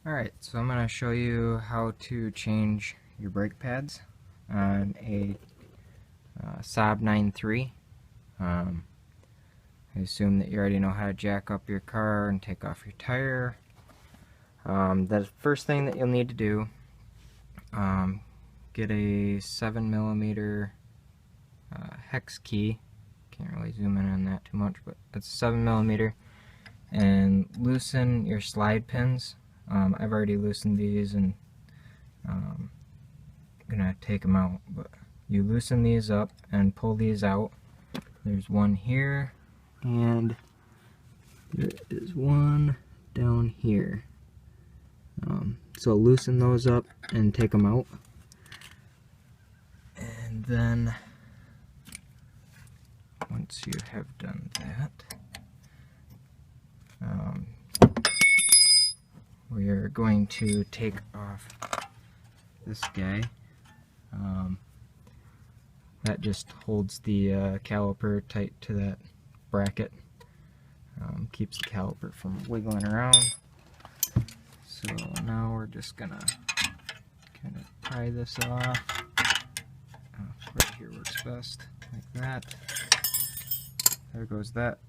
Alright, so I'm going to show you how to change your brake pads on a Saab 9.3. I assume that you already know how to jack up your car and take off your tire. The first thing that you'll need to do, get a 7mm hex key. Can't really zoom in on that too much, but it's 7mm, and loosen your slide pins. I've already loosened these and I'm gonna take them out, but you loosen these up and pull these out. There's one here and there is one down here. So loosen those up and take them out, and then once you have done that, we are going to take off this guy. That just holds the caliper tight to that bracket, keeps the caliper from wiggling around. So now we're just gonna kind of pry this off. Right here works best, like that. There goes that.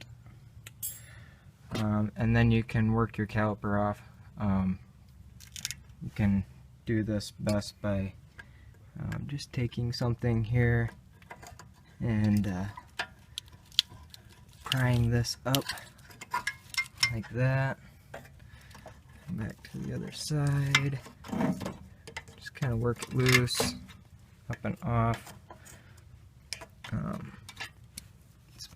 And then you can work your caliper off. You can do this best by just taking something here and prying this up like that. Back to the other side. Just kind of work it loose, up and off. It's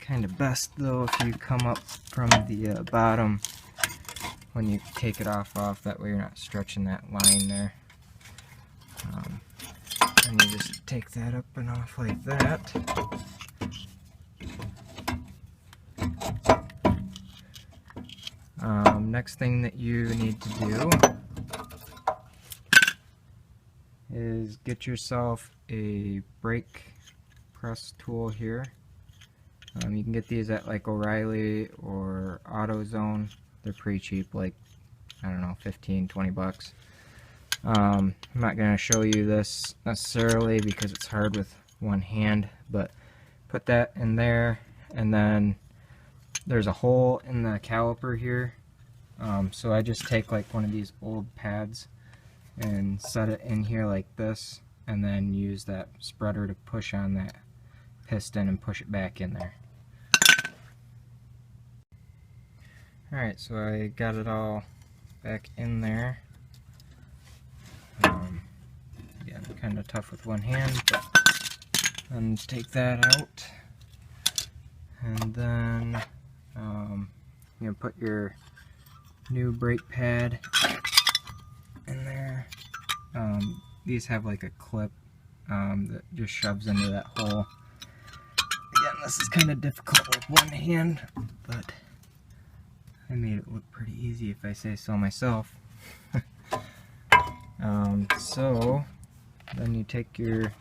kind of best though if you come up from the bottom when you take it off, that way you're not stretching that line there. And you just take that up and off like that. Next thing that you need to do is get yourself a brake press tool here. You can get these at like O'Reilly or AutoZone. They're pretty cheap, like, I don't know, 15-20 bucks. I'm not going to show you this necessarily because it's hard with one hand, but put that in there, and then there's a hole in the caliper here. So I just take like one of these old pads and set it in here like this, and then use that spreader to push on that piston and push it back in there. Alright, so I got it all back in there. Again, kind of tough with one hand, but then take that out, and then you know, put your new brake pad in there. These have like a clip that just shoves into that hole. Again, this is kind of difficult with one hand, but I made it look pretty easy if I say so myself. So then you take your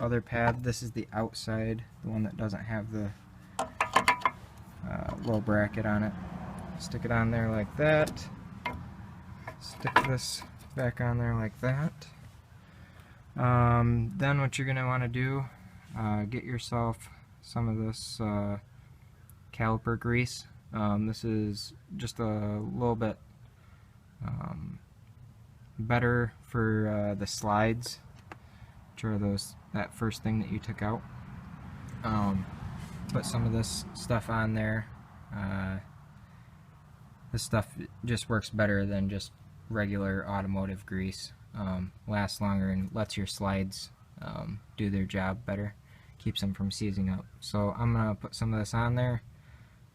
other pad. This is the outside, the one that doesn't have the low bracket on it. Stick it on there like that. Stick this back on there like that. Then what you're going to want to do, get yourself some of this caliper grease. This is just a little bit better for the slides, which are that first thing that you took out. Put some of this stuff on there. This stuff just works better than just regular automotive grease. Lasts longer and lets your slides do their job better. Keeps them from seizing up. So I'm going to put some of this on there.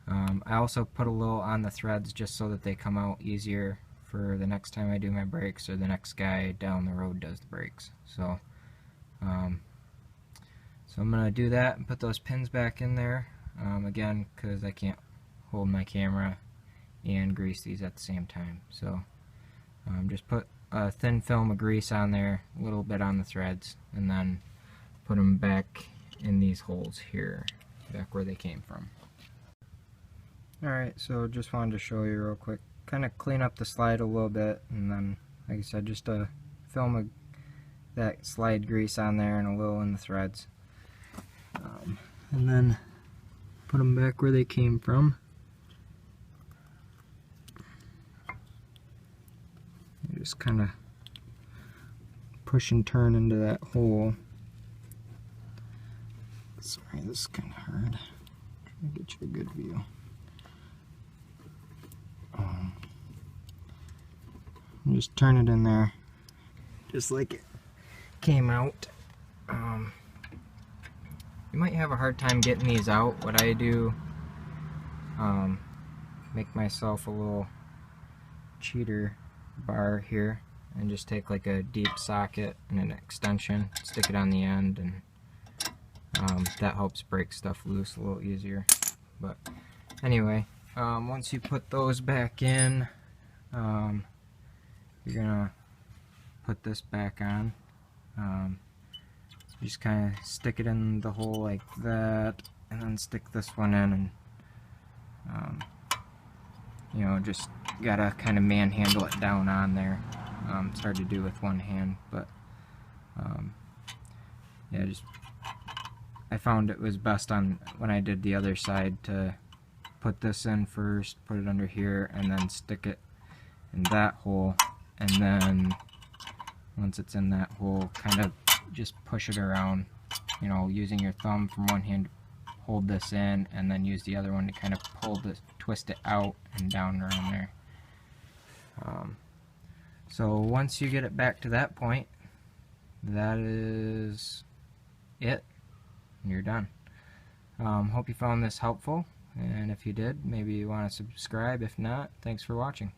I also put a little on the threads just so that they come out easier for the next time I do my brakes, or the next guy down the road does the brakes. So I'm going to do that and put those pins back in there, again, because I can't hold my camera and grease these at the same time. So just put a thin film of grease on there, a little bit on the threads, and then put them back in these holes here, back where they came from. Alright, so just wanted to show you real quick kind of clean up the slide a little bit, and then, like I said, just film that slide grease on there and a little in the threads. And then put them back where they came from. You just kind of push and turn into that hole. Sorry, this is kind of hard. Try to get you a good view. Just turn it in there, just like it came out. You might have a hard time getting these out. What I do, make myself a little cheater bar here, and just take like a deep socket and an extension, stick it on the end, and that helps break stuff loose a little easier. But anyway, once you put those back in, you're gonna put this back on. You just kind of stick it in the hole like that, and then stick this one in, and you know, just gotta kind of manhandle it down on there. It's hard to do with one hand, but yeah, I found it was best on when I did the other side to put this in first, put it under here, and then stick it in that hole, and then once it's in that hole, kind of just push it around, you know, using your thumb from one hand to hold this in, and then use the other one to kind of twist it out and down around there. So once you get it back to that point, that is it. You're done. Hope you found this helpful, and if you did, maybe you want to subscribe. If not, thanks for watching.